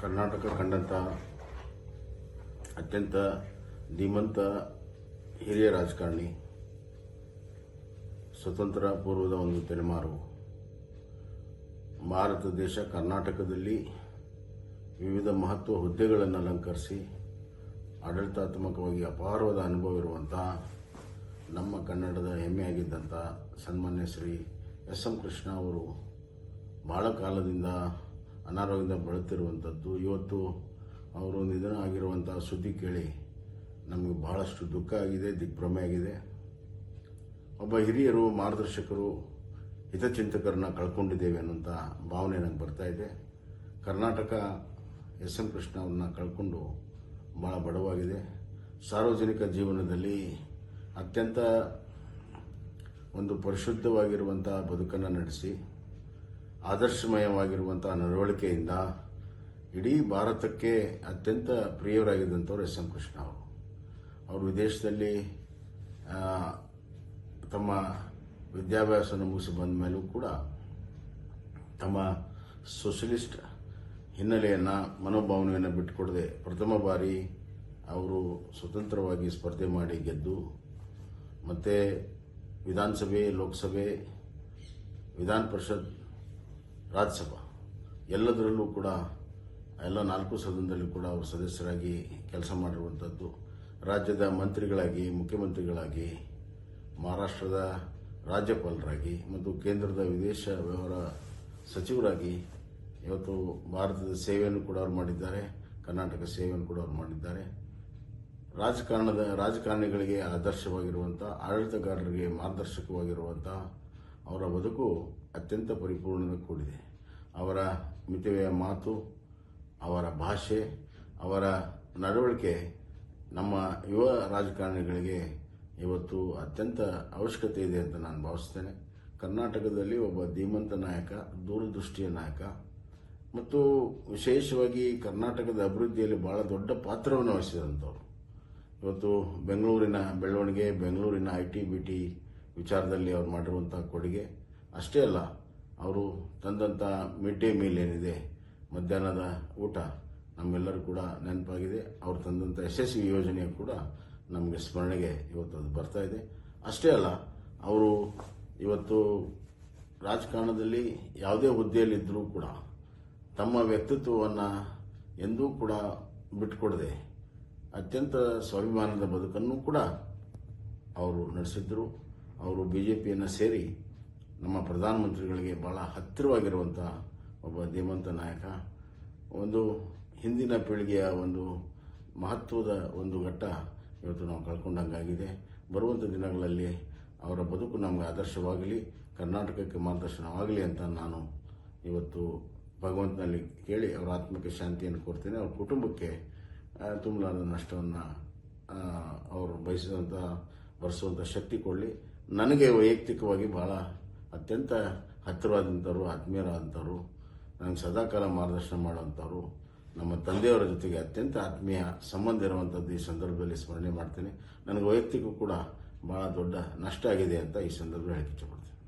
ಕರ್ನಾಟಕ ಕಂಡಂಥ ಅತ್ಯಂತ ಧೀಮಂತ ಹಿರಿಯ ರಾಜಕಾರಣಿ, ಸ್ವತಂತ್ರ ಪೂರ್ವದ ಒಂದು ತಲೆಮಾರು. ಭಾರತ ದೇಶ ಕರ್ನಾಟಕದಲ್ಲಿ ವಿವಿಧ ಮಹತ್ವ ಹುದ್ದೆಗಳನ್ನು ಅಲಂಕರಿಸಿ ಆಡಳಿತಾತ್ಮಕವಾಗಿ ಅಪಾರವಾದ ಅನುಭವ ಇರುವಂಥ ನಮ್ಮ ಕನ್ನಡದ ಹೆಮ್ಮೆಯಾಗಿದ್ದಂಥ ಸನ್ಮಾನ್ಯ ಶ್ರೀ ಎಸ್ ಎಂ ಕೃಷ್ಣ ಅವರು ಬಹಳ ಕಾಲದಿಂದ ಅನಾರೋಗ್ಯದಿಂದ ಬಳಲುತ್ತಿರುವಂಥದ್ದು. ಇವತ್ತು ಅವರು ನಿಧನ ಆಗಿರುವಂಥ ಸುದ್ದಿ ಕೇಳಿ ನಮಗೆ ಬಹಳಷ್ಟು ದುಃಖ ಆಗಿದೆ, ದಿಗ್ಭ್ರಮೆ ಆಗಿದೆ. ಒಬ್ಬ ಹಿರಿಯರು, ಮಾರ್ಗದರ್ಶಕರು, ಹಿತಚಿಂತಕರನ್ನ ಕಳ್ಕೊಂಡಿದ್ದೇವೆ ಅನ್ನೋಂಥ ಭಾವನೆ ನನಗೆ ಬರ್ತಾ ಇದೆ. ಕರ್ನಾಟಕ ಎಸ್ ಎಂ ಕೃಷ್ಣ ಅವ್ರನ್ನ ಕಳ್ಕೊಂಡು ಭಾಳ ಬಡವಾಗಿದೆ. ಸಾರ್ವಜನಿಕ ಜೀವನದಲ್ಲಿ ಅತ್ಯಂತ ಒಂದು ಪರಿಶುದ್ಧವಾಗಿರುವಂಥ ಬದುಕನ್ನು ನಡೆಸಿ ಆದರ್ಶಮಯವಾಗಿರುವಂಥ ನಡವಳಿಕೆಯಿಂದ ಇಡೀ ಭಾರತಕ್ಕೆ ಅತ್ಯಂತ ಪ್ರಿಯರಾಗಿದ್ದಂಥವ್ರು ಎಸ್ ಎಂ ಕೃಷ್ಣ ಅವರು ವಿದೇಶದಲ್ಲಿ ತಮ್ಮ ವಿದ್ಯಾಭ್ಯಾಸವನ್ನು ಮುಗಿಸಿ ಬಂದ ಮೇಲೂ ಕೂಡ ತಮ್ಮ ಸೋಷಲಿಸ್ಟ್ ಹಿನ್ನೆಲೆಯನ್ನು, ಮನೋಭಾವನೆಯನ್ನು ಬಿಟ್ಟುಕೊಡದೆ ಪ್ರಥಮ ಬಾರಿ ಅವರು ಸ್ವತಂತ್ರವಾಗಿ ಸ್ಪರ್ಧೆ ಮಾಡಿ ಗೆದ್ದು ಮತ್ತು ವಿಧಾನಸಭೆ, ಲೋಕಸಭೆ, ವಿಧಾನ ಪರಿಷತ್, ರಾಜ್ಯಸಭಾ ಎಲ್ಲದರಲ್ಲೂ ಕೂಡ ಎಲ್ಲ 4 ಸದನದಲ್ಲೂ ಕೂಡ ಅವರು ಸದಸ್ಯರಾಗಿ ಕೆಲಸ ಮಾಡಿರುವಂಥದ್ದು. ರಾಜ್ಯದ ಮಂತ್ರಿಗಳಾಗಿ, ಮುಖ್ಯಮಂತ್ರಿಗಳಾಗಿ, ಮಹಾರಾಷ್ಟ್ರದ ರಾಜ್ಯಪಾಲರಾಗಿ ಮತ್ತು ಕೇಂದ್ರದ ವಿದೇಶ ವ್ಯವಹಾರ ಸಚಿವರಾಗಿ ಇವತ್ತು ಭಾರತದ ಸೇವೆಯನ್ನು ಕೂಡ ಅವರು ಮಾಡಿದ್ದಾರೆ, ಕರ್ನಾಟಕ ಸೇವೆಯನ್ನು ಕೂಡ ಅವರು ಮಾಡಿದ್ದಾರೆ. ರಾಜಕಾರಣಿಗಳಿಗೆ ಆದರ್ಶವಾಗಿರುವಂಥ, ಆಡಳಿತಗಾರರಿಗೆ ಮಾರ್ಗದರ್ಶಕವಾಗಿರುವಂಥ ಅವರ ಬದುಕು ಅತ್ಯಂತ ಪರಿಪೂರ್ಣತೆ ಕೂಡಿದೆ. ಅವರ ಮಿತವ್ಯಯ ಮಾತು, ಅವರ ಭಾಷೆ, ಅವರ ನಡವಳಿಕೆ ನಮ್ಮ ಯುವ ರಾಜಕಾರಣಿಗಳಿಗೆ ಇವತ್ತು ಅತ್ಯಂತ ಅವಶ್ಯಕತೆ ಇದೆ ಅಂತ ನಾನು ಭಾವಿಸ್ತೇನೆ. ಕರ್ನಾಟಕದಲ್ಲಿ ಒಬ್ಬ ಧೀಮಂತ ನಾಯಕ, ದೂರದೃಷ್ಟಿಯ ನಾಯಕ ಮತ್ತು ವಿಶೇಷವಾಗಿ ಕರ್ನಾಟಕದ ಅಭಿವೃದ್ಧಿಯಲ್ಲಿ ಬಹಳ ದೊಡ್ಡ ಪಾತ್ರವನ್ನು ವಹಿಸಿದಂಥವ್ರು. ಇವತ್ತು ಬೆಂಗಳೂರಿನ ಬೆಳವಣಿಗೆ, ಬೆಂಗಳೂರಿನ IT, BT ವಿಚಾರದಲ್ಲಿ ಅವರು ಮಾಡಿರುವಂಥ ಕೊಡುಗೆ ಅಷ್ಟೇ ಅಲ್ಲ, ಅವರು ತಂದಂಥ ಮಿಡ್ ಡೇ ಮೀಲ್ ಏನಿದೆ, ಮಧ್ಯಾಹ್ನದ ಊಟ ನಮ್ಮೆಲ್ಲರೂ ಕೂಡ ನೆನಪಾಗಿದೆ. ಅವರು ತಂದಂಥ ಯಶಸ್ವಿ ಯೋಜನೆ ಕೂಡ ನಮಗೆ ಸ್ಮರಣೆಗೆ ಇವತ್ತು ಅದು ಬರ್ತಾ ಇದೆ. ಅಷ್ಟೇ ಅಲ್ಲ, ಅವರು ಇವತ್ತು ರಾಜಕಾರಣದಲ್ಲಿ ಯಾವುದೇ ಹುದ್ದೆಯಲ್ಲಿದ್ದರೂ ಕೂಡ ತಮ್ಮ ವ್ಯಕ್ತಿತ್ವವನ್ನು ಎಂದೂ ಕೂಡ ಬಿಟ್ಟುಕೊಡದೆ ಅತ್ಯಂತ ಸ್ವಾಭಿಮಾನದ ಬದುಕನ್ನು ಕೂಡ ಅವರು ನಡೆಸಿದ್ದರು. ಅವರು BJPಯನ್ನು ಸೇರಿ ನಮ್ಮ ಪ್ರಧಾನಮಂತ್ರಿಗಳಿಗೆ ಬಹಳ ಹತ್ತಿರವಾಗಿರುವಂಥ ಒಬ್ಬ ಧೀಮಂತ ನಾಯಕ. ಒಂದು ಹಿಂದಿನ ಪೀಳಿಗೆಯ ಒಂದು ಮಹತ್ವದ ಒಂದು ಘಟ್ಟ ಇವತ್ತು ನಾವು ಕಳ್ಕೊಂಡಂಗಾಗಿದೆ. ಬರುವಂಥ ದಿನಗಳಲ್ಲಿ ಅವರ ಬದುಕು ನಮಗೆ ಆದರ್ಶವಾಗಲಿ, ಕರ್ನಾಟಕಕ್ಕೆ ಮಾರ್ಗದರ್ಶನವಾಗಲಿ ಅಂತ ನಾನು ಇವತ್ತು ಭಗವಂತನಲ್ಲಿ ಕೇಳಿ ಅವರ ಆತ್ಮಕ್ಕೆ ಶಾಂತಿಯನ್ನು ಕೋರ್ತೇನೆ. ಅವರ ಕುಟುಂಬಕ್ಕೆ ತುಂಬಲಾರದ ನಷ್ಟವನ್ನು ಅವರು ಭರಿಸುವಂಥ ಶಕ್ತಿ ಕೊಡಲಿ. ನನಗೆ ವೈಯಕ್ತಿಕವಾಗಿ ಬಹಳ ಅತ್ಯಂತ ಹತ್ತಿರವಾದಂಥವ್ರು, ಆತ್ಮೀಯರಾದಂಥವ್ರು, ನನಗೆ ಸದಾಕಾಲ ಮಾರ್ಗದರ್ಶನ ಮಾಡುವಂಥವ್ರು, ನಮ್ಮ ತಂದೆಯವರ ಜೊತೆಗೆ ಅತ್ಯಂತ ಆತ್ಮೀಯ ಸಂಬಂಧ ಇರುವಂಥದ್ದು ಈ ಸಂದರ್ಭದಲ್ಲಿ ಸ್ಮರಣೆ ಮಾಡ್ತೇನೆ. ನನಗೆ ವೈಯಕ್ತಿಕ ಕೂಡ ಬಹಳ ದೊಡ್ಡ ನಷ್ಟ ಆಗಿದೆ ಅಂತ ಈ ಸಂದರ್ಭದಲ್ಲಿ ಹೇಳಕ್ಕೆ ಇಷ್ಟಪಡ್ತೀನಿ.